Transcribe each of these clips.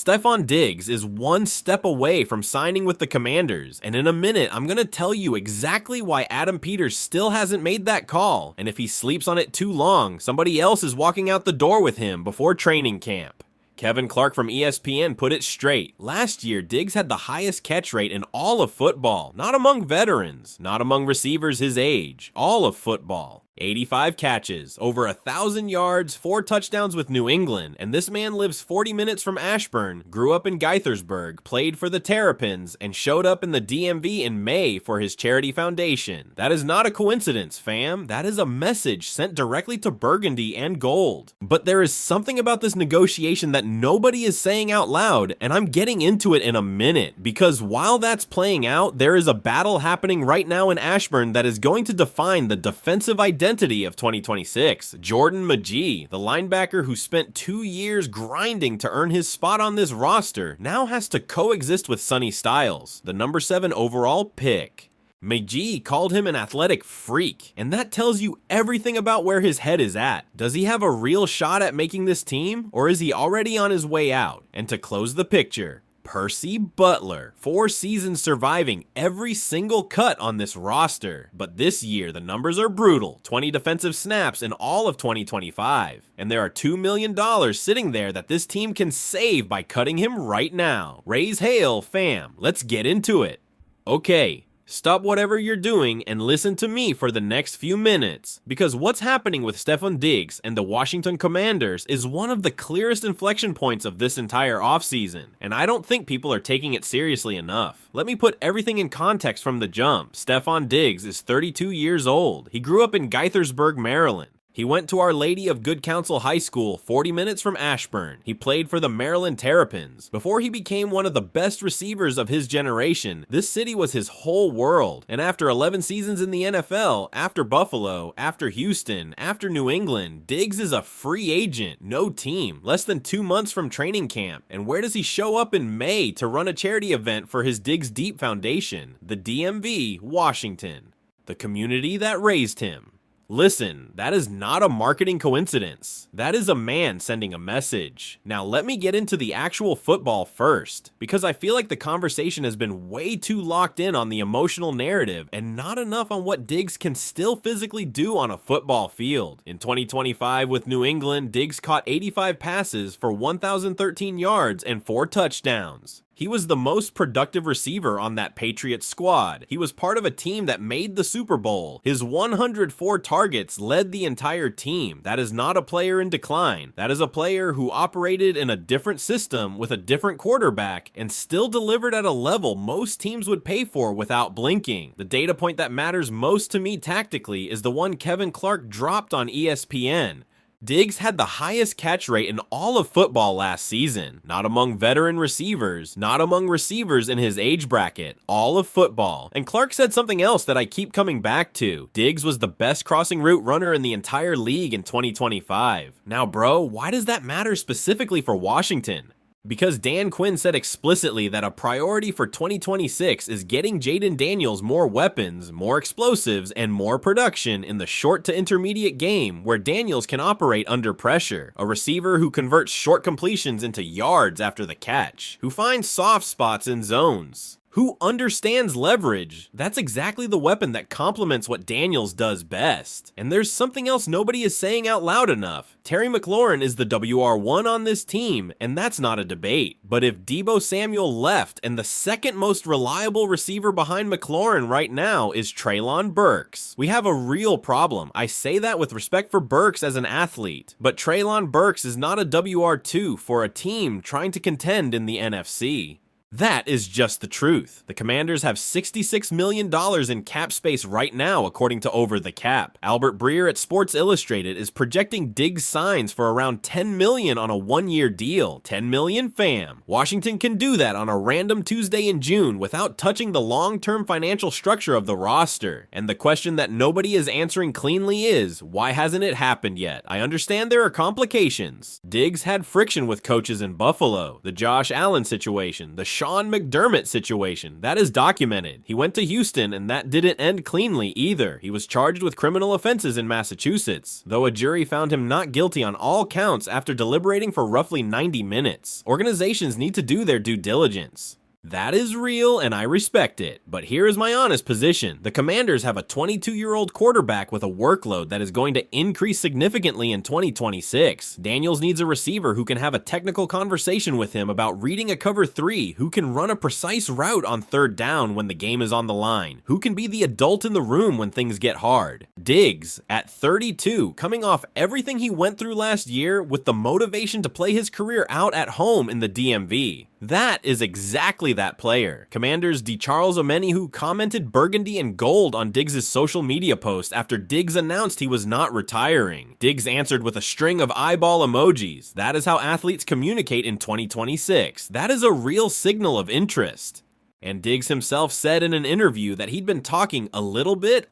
Stefon Diggs is one step away from signing with the Commanders, and in a minute, I'm gonna tell you exactly why Adam Peters still hasn't made that call, and if he sleeps on it too long, somebody else is walking out the door with him before training camp. Kevin Clark from ESPN put it straight. Last year, Diggs had the highest catch rate in all of football, not among veterans, not among receivers his age, all of football. 85 catches, over 1,000 yards, 4 touchdowns with New England, and this man lives 40 minutes from Ashburn, grew up in Gaithersburg, played for the Terrapins, and showed up in the DMV in May for his charity foundation. That is not a coincidence, fam. That is a message sent directly to Burgundy and Gold. But there is something about this negotiation that nobody is saying out loud, and I'm getting into it in a minute, because while that's playing out, there is a battle happening right now in Ashburn that is going to define the defensive identity of 2026. Jordan Magee, the linebacker who spent 2 years grinding to earn his spot on this roster, now has to coexist with Sonny Styles, the number 7 overall pick. Magee called him an athletic freak, and that tells you everything about where his head is at. Does he have a real shot at making this team, or is he already on his way out? And to close the picture, Percy Butler, 4 seasons surviving every single cut on this roster. But this year, the numbers are brutal, 20 defensive snaps in all of 2025. And there are $2 million sitting there that this team can save by cutting him right now. Raise hail, fam. Let's get into it. Okay. Stop whatever you're doing and listen to me for the next few minutes, because what's happening with Stefon Diggs and the Washington Commanders is one of the clearest inflection points of this entire offseason, and I don't think people are taking it seriously enough. Let me put everything in context from the jump. Stefon Diggs is 32 years old. He grew up in Gaithersburg, Maryland. He went to Our Lady of Good Counsel High School 40 minutes from Ashburn. He played for the Maryland Terrapins. Before he became one of the best receivers of his generation, this city was his whole world. And after 11 seasons in the NFL, after Buffalo, after Houston, after New England, Diggs is a free agent, no team, less than 2 months from training camp. And where does he show up in May to run a charity event for his Diggs Deep Foundation? The DMV, Washington, the community that raised him. Listen, that is not a marketing coincidence. That is a man sending a message. Now let me get into the actual football first, because I feel like the conversation has been way too locked in on the emotional narrative and not enough on what Diggs can still physically do on a football field. In 2025 with New England, Diggs caught 85 passes for 1,013 yards and 4 touchdowns. He was the most productive receiver on that Patriots squad. He was part of a team that made the Super Bowl. His 104 targets led the entire team. That is not a player in decline. That is a player who operated in a different system with a different quarterback and still delivered at a level most teams would pay for without blinking. The data point that matters most to me tactically is the one Kevin Clark dropped on ESPN. Diggs had the highest catch rate in all of football last season, not among veteran receivers, not among receivers in his age bracket, all of football. And Clark said something else that I keep coming back to. Diggs was the best crossing route runner in the entire league in 2025. Now, bro, why does that matter specifically for Washington? Because Dan Quinn said explicitly that a priority for 2026 is getting Jaden Daniels more weapons, more explosives, and more production in the short to intermediate game where Daniels can operate under pressure, a receiver who converts short completions into yards after the catch, who finds soft spots in zones, who understands leverage. That's exactly the weapon that complements what Daniels does best. And there's something else nobody is saying out loud enough. Terry McLaurin is the WR1 on this team, and that's not a debate. But if Deebo Samuel left and the second most reliable receiver behind McLaurin right now is Treylon Burks, we have a real problem. I say that with respect for Burks as an athlete, but Treylon Burks is not a WR2 for a team trying to contend in the NFC. That is just the truth. The Commanders have $66 million in cap space right now, according to Over the Cap. Albert Breer at Sports Illustrated is projecting Diggs signs for around $10 million on a 1-year deal. $10 million, fam. Washington can do that on a random Tuesday in June without touching the long-term financial structure of the roster. And the question that nobody is answering cleanly is, why hasn't it happened yet? I understand there are complications. Diggs had friction with coaches in Buffalo, the Josh Allen situation, the Sean McDermott situation. That is documented. He went to Houston, and that didn't end cleanly either. He was charged with criminal offenses in Massachusetts, though a jury found him not guilty on all counts after deliberating for roughly 90 minutes. Organizations need to do their due diligence. That is real, and I respect it. But here is my honest position. The Commanders have a 22-year-old quarterback with a workload that is going to increase significantly in 2026. Daniels needs a receiver who can have a technical conversation with him about reading a cover 3, who can run a precise route on third down when the game is on the line, who can be the adult in the room when things get hard. Diggs, at 32, coming off everything he went through last year with the motivation to play his career out at home in the DMV. That is exactly that player. Commanders DeCharles Omenihu commented burgundy and gold on Diggs' social media post after Diggs announced he was not retiring. Diggs answered with a string of eyeball emojis. That is how athletes communicate in 2026. That is a real signal of interest. And Diggs himself said in an interview that he'd been talking a little bit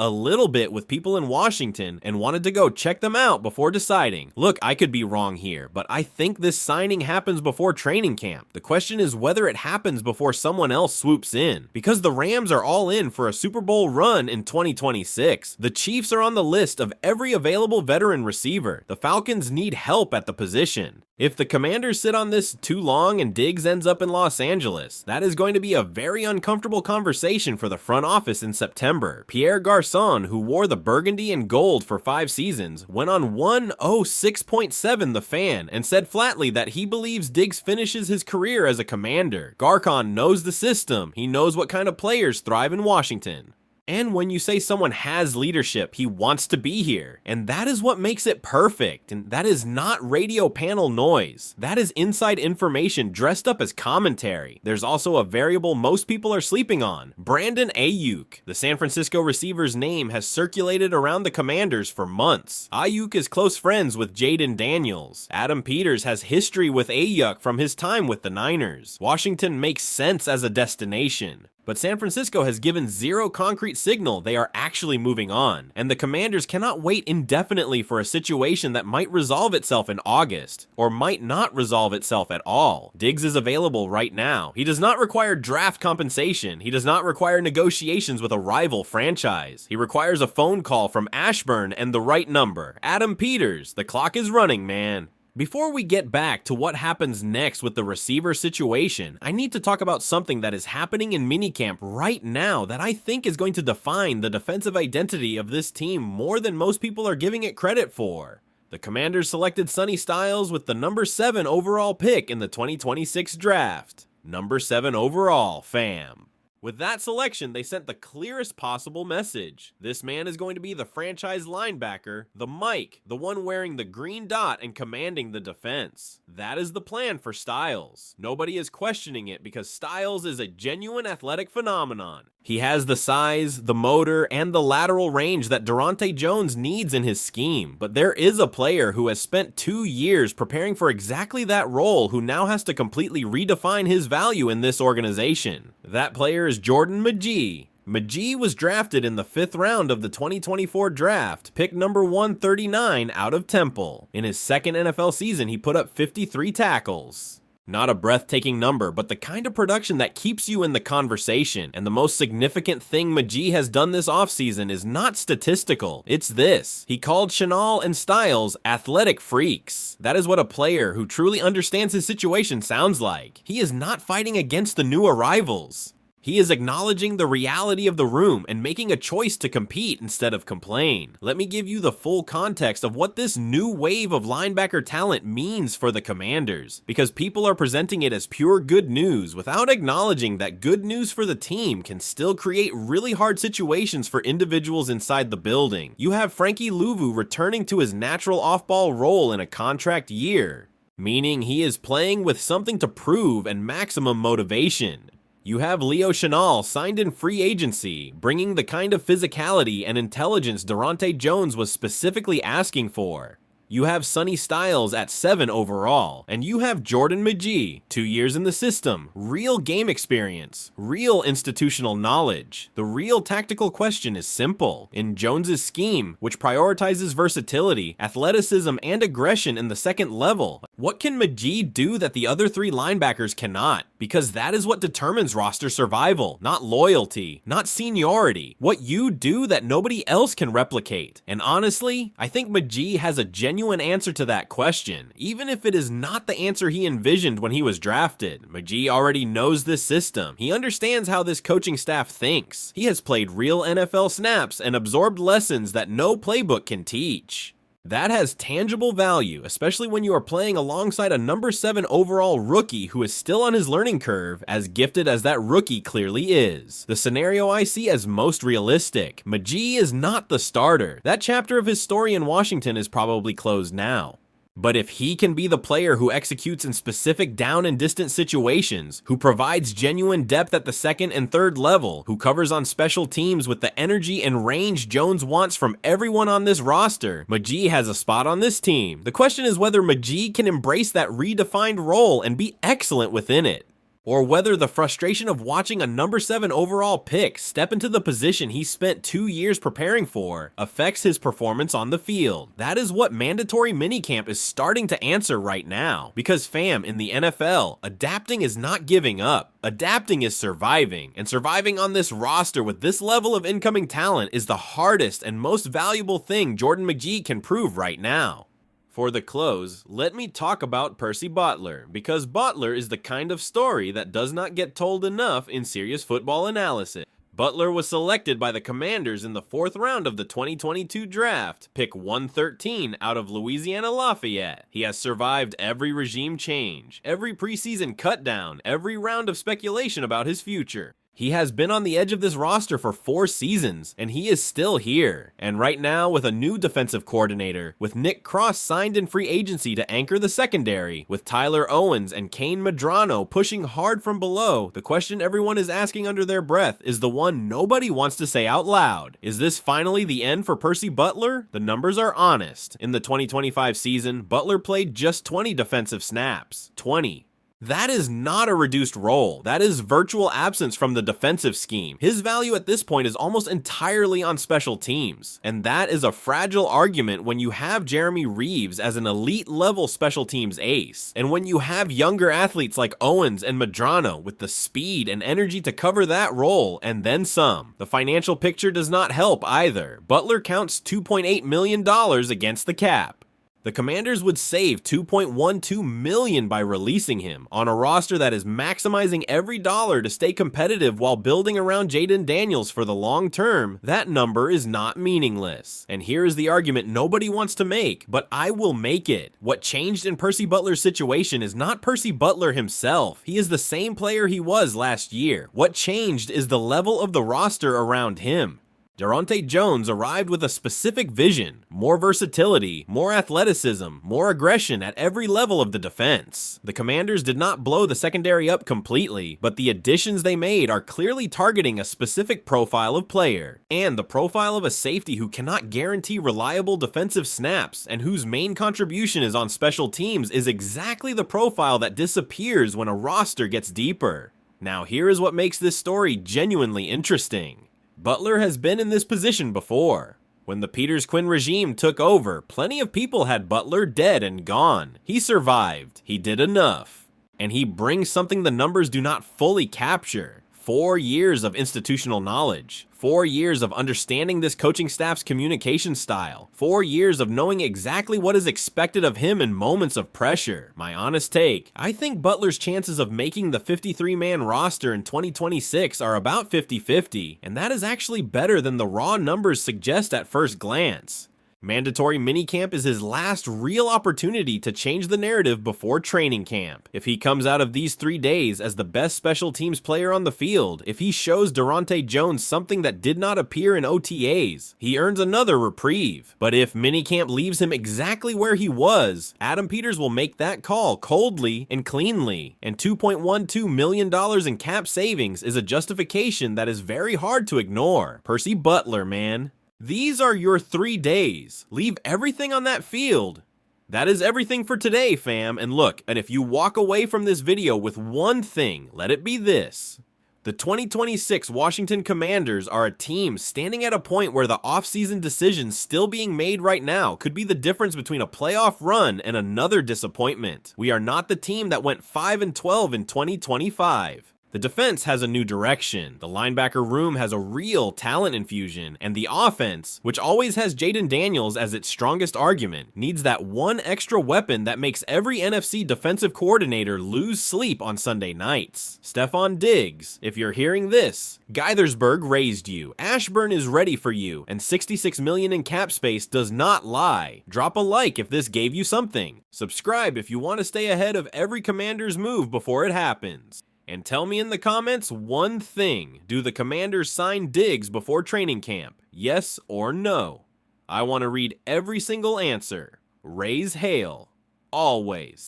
with people in Washington and wanted to go check them out before deciding. Look, I could be wrong here, but I think this signing happens before training camp. The question is whether it happens before someone else swoops in, because the Rams are all in for a Super Bowl run in 2026. The Chiefs are on the list of every available veteran receiver. The Falcons need help at the position. If the Commanders sit on this too long and Diggs ends up in Los Angeles, that is going to be a very uncomfortable conversation for the front office in September. Pierre Garçon, who wore the burgundy and gold for 5 seasons, went on 106.7 The Fan and said flatly that he believes Diggs finishes his career as a Commander. Garcon knows the system. He knows what kind of players thrive in Washington. And when you say someone has leadership, he wants to be here. And that is what makes it perfect. And that is not radio panel noise. That is inside information dressed up as commentary. There's also a variable most people are sleeping on: Brandon Ayuk. The San Francisco receiver's name has circulated around the Commanders for months. Ayuk is close friends with Jaden Daniels. Adam Peters has history with Ayuk from his time with the Niners. Washington makes sense as a destination. But San Francisco has given zero concrete signal they are actually moving on, and the Commanders cannot wait indefinitely for a situation that might resolve itself in August, or might not resolve itself at all. Diggs is available right now. He does not require draft compensation. He does not require negotiations with a rival franchise. He requires a phone call from Ashburn and the right number. Adam Peters, the clock is running, man. Before we get back to what happens next with the receiver situation, I need to talk about something that is happening in minicamp right now that I think is going to define the defensive identity of this team more than most people are giving it credit for. The Commanders selected Sonny Styles with the number 7 overall pick in the 2026 draft. Number 7 overall, fam. With that selection, they sent the clearest possible message. This man is going to be the franchise linebacker, the Mike, the one wearing the green dot and commanding the defense. That is the plan for Styles. Nobody is questioning it because Styles is a genuine athletic phenomenon. He has the size, the motor, and the lateral range that Durante Jones needs in his scheme. But there is a player who has spent 2 years preparing for exactly that role who now has to completely redefine his value in this organization. That player is Jordan Magee. Magee was drafted in the 5th round of the 2024 draft, pick number 139 out of Temple. In his second NFL season, he put up 53 tackles. Not a breathtaking number, but the kind of production that keeps you in the conversation. And the most significant thing Magee has done this offseason is not statistical. It's this. He called Chenal and Styles athletic freaks. That is what a player who truly understands his situation sounds like. He is not fighting against the new arrivals. He is acknowledging the reality of the room and making a choice to compete instead of complain. Let me give you the full context of what this new wave of linebacker talent means for the Commanders, because people are presenting it as pure good news without acknowledging that good news for the team can still create really hard situations for individuals inside the building. You have Frankie Louvu returning to his natural off-ball role in a contract year, meaning he is playing with something to prove and maximum motivation. You have Leo Chenal signed in free agency, bringing the kind of physicality and intelligence Durante Jones was specifically asking for. You have Sonny Styles at 7 overall, and you have Jordan McGee, 2 years in the system, real game experience, real institutional knowledge. The real tactical question is simple. In Jones's scheme, which prioritizes versatility, athleticism, and aggression in the second level, what can McGee do that the other 3 linebackers cannot? Because that is what determines roster survival, not loyalty, not seniority. What you do that nobody else can replicate. And honestly, I think McGee has a genuine answer to that question, even if it is not the answer he envisioned when he was drafted. McGee already knows this system. He understands how this coaching staff thinks. He has played real NFL snaps and absorbed lessons that no playbook can teach. That has tangible value, especially when you are playing alongside a number 7 overall rookie who is still on his learning curve, as gifted as that rookie clearly is. The scenario I see as most realistic. McGee is not the starter. That chapter of his story in Washington is probably closed now. But if he can be the player who executes in specific down and distance situations, who provides genuine depth at the second and third level, who covers on special teams with the energy and range Jones wants from everyone on this roster, McGee has a spot on this team. The question is whether McGee can embrace that redefined role and be excellent within it. Or whether the frustration of watching a number 7 overall pick step into the position he spent 2 years preparing for affects his performance on the field. That is what mandatory minicamp is starting to answer right now. Because fam, in the NFL, adapting is not giving up. Adapting is surviving. And surviving on this roster with this level of incoming talent is the hardest and most valuable thing Jordan McGee can prove right now. For the close, let me talk about Percy Butler, because Butler is the kind of story that does not get told enough in serious football analysis. Butler was selected by the Commanders in the 4th round of the 2022 draft, pick 113 out of Louisiana Lafayette. He has survived every regime change, every preseason cutdown, every round of speculation about his future. He has been on the edge of this roster for 4 seasons, and he is still here. And right now, with a new defensive coordinator, with Nick Cross signed in free agency to anchor the secondary, with Tyler Owens and Kane Medrano pushing hard from below, the question everyone is asking under their breath is the one nobody wants to say out loud. Is this finally the end for Percy Butler? The numbers are honest. In the 2025 season, Butler played just 20 defensive snaps. 20. That is not a reduced role. That is virtual absence from the defensive scheme. His value at this point is almost entirely on special teams. And that is a fragile argument when you have Jeremy Reeves as an elite level special teams ace. And when you have younger athletes like Owens and Medrano with the speed and energy to cover that role and then some. The financial picture does not help either. Butler counts $2.8 million against the cap. The Commanders would save $2.12 million by releasing him on a roster that is maximizing every dollar to stay competitive while building around Jaden Daniels for the long term. That number is not meaningless. And here is the argument nobody wants to make, but I will make it. What changed in Percy Butler's situation is not Percy Butler himself. He is the same player he was last year. What changed is the level of the roster around him. Daronte Jones arrived with a specific vision, more versatility, more athleticism, more aggression at every level of the defense. The Commanders did not blow the secondary up completely, but the additions they made are clearly targeting a specific profile of player, and the profile of a safety who cannot guarantee reliable defensive snaps and whose main contribution is on special teams is exactly the profile that disappears when a roster gets deeper. Now here is what makes this story genuinely interesting. Butler has been in this position before. When the Peters-Quinn regime took over, plenty of people had Butler dead and gone. He survived. He did enough. And he brings something the numbers do not fully capture. 4 years of institutional knowledge. 4 years of understanding this coaching staff's communication style. 4 years of knowing exactly what is expected of him in moments of pressure. My honest take, I think Butler's chances of making the 53-man roster in 2026 are about 50-50, and that is actually better than the raw numbers suggest at first glance. Mandatory minicamp is his last real opportunity to change the narrative before training camp. If he comes out of these 3 days as the best special teams player on the field, if he shows Daronte Jones something that did not appear in OTAs, he earns another reprieve. But if minicamp leaves him exactly where he was, Adam Peters will make that call coldly and cleanly. And $2.12 million in cap savings is a justification that is very hard to ignore. Percy Butler, man. These are your 3 days. Leave everything on that field That is everything for today, fam, and look, and if you walk away from this video with one thing, let it be this. The 2026 Washington Commanders are a team standing at a point where the offseason decisions still being made right now could be the difference between a playoff run and another disappointment. We are not the team that went 5-12 in 2025. The defense has a new direction, the linebacker room has a real talent infusion, and the offense, which always has Jaden Daniels as its strongest argument, needs that one extra weapon that makes every NFC defensive coordinator lose sleep on Sunday nights. Stefon Diggs, if you're hearing this, Gaithersburg raised you, Ashburn is ready for you, and $66 million in cap space does not lie. Drop a like if this gave you something. Subscribe if you want to stay ahead of every Commander's move before it happens. And tell me in the comments one thing. Do the Commanders sign Diggs before training camp? Yes or no? I want to read every single answer. Raise hail. Always.